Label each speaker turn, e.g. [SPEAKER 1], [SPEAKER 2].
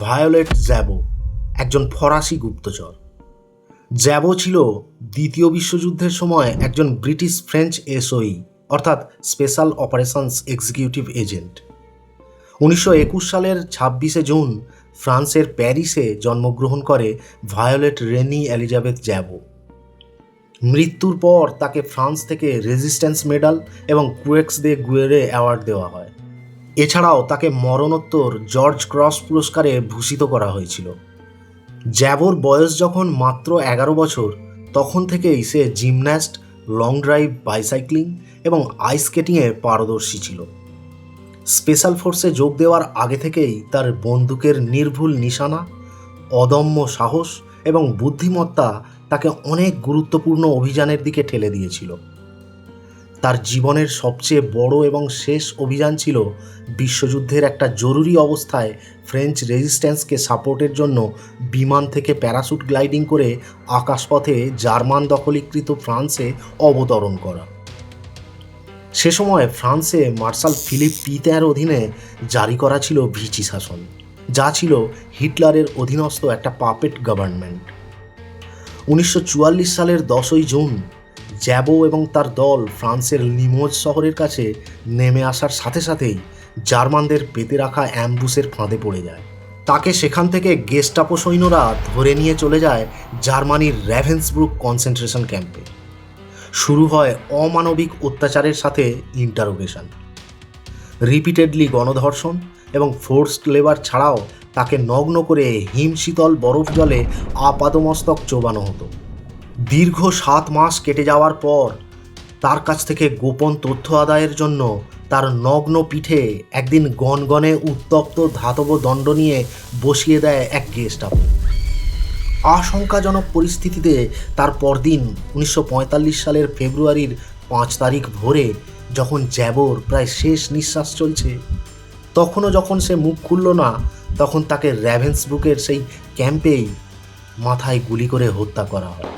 [SPEAKER 1] Violet জ্যাবো একজন ফরাসি গুপ্তচর। জ্যাবো ছিল দ্বিতীয় বিশ্বযুদ্ধের সময় একজন ব্রিটিশ ফ্রেঞ্চ এসওই অর্থাৎ স্পেশাল অপারেশনস এক্সিকিউটিভ এজেন্ট। 1921 সালের 26শে জুন ফ্রান্সের প্যারিসে জন্মগ্রহণ করে ভায়োলেট রেনি এলিজাবেথ জ্যাবো। মৃত্যুর পর তাকে ফ্রান্স থেকে রেজিস্ট্যান্স মেডাল এবং ক্রুয়েক্স দে গুয়েরে অ্যাওয়ার্ড দেওয়া হয়। এছাড়াও তাকে মরণোত্তর জর্জ ক্রস পুরস্কারে ভূষিত করা হয়েছিল। জ্যাবোর বয়স যখন মাত্র 11 বছর, তখন থেকেই সে জিমন্যাস্ট, লং ড্রাইভ, বাইসাইক্লিং এবং আইস স্কেটিংয়ে পারদর্শী ছিল। স্পেশাল ফোর্সে যোগ দেওয়ার আগে থেকেই তার বন্দুকের নির্ভুল নিশানা, অদম্য সাহস এবং বুদ্ধিমত্তা তাকে অনেক গুরুত্বপূর্ণ অভিযানের দিকে ঠেলে দিয়েছিল। তার জীবনের সবচেয়ে বড় এবং শেষ অভিযান ছিল বিশ্বযুদ্ধের একটা জরুরি অবস্থায় ফ্রেঞ্চ রেজিস্ট্যান্সকে সাপোর্টের জন্য বিমান থেকে প্যারাশুট গ্লাইডিং করে আকাশপথে জার্মান দখলীকৃত ফ্রান্সে অবতরণ করা। সে সময় ফ্রান্সে মার্শাল ফিলিপ পিতের অধীনে জারি করা ছিল ভিচি শাসন, যা ছিল হিটলারের অধীনস্থ একটা পাপেট গভর্নমেন্ট। 1944 সালের 10ই জুন জ্যাবো এবং তার দল ফ্রান্সের লিমোজ শহরের কাছে নেমে আসার সাথে সাথেই জার্মানদের পেতে রাখা অ্যাম্বুসের ফাঁদে পড়ে যায়। তাকে সেখান থেকে গেস্টাপো সৈন্যরা ধরে নিয়ে চলে যায় জার্মানির র্যাভেন্সব্রুক কনসেন্ট্রেশন ক্যাম্পে। শুরু হয় অমানবিক অত্যাচারের সাথে ইন্টারোগেশন, রিপিটেডলি গণধর্ষণ এবং ফোর্সড লেবার ছাড়াও তাকে নগ্ন করে হিমশীতল বরফ জলে আপাদমস্তক চোবানো হতো। দীর্ঘ 7 মাস কেটে যাওয়ার পর তার কাছ থেকে গোপন তথ্য আদায়ের জন্য তার নগ্ন পিঠে একদিন গনগনে উত্তপ্ত ধাতব দণ্ড নিয়ে বসিয়ে দেয় এক গেস্টাপো। আশঙ্কাজনক পরিস্থিতিতে তার পরদিন 1945 সালের ফেব্রুয়ারির 5 তারিখ ভোরে যখন জ্যাবোর প্রায় শেষ নিঃশ্বাস চলছে, তখনও যখন সে মুখ খুলল না, তখন তাকে র্যাভেন্সব্রুকের সেই ক্যাম্পেই মাথায় গুলি করে হত্যা করা হয়।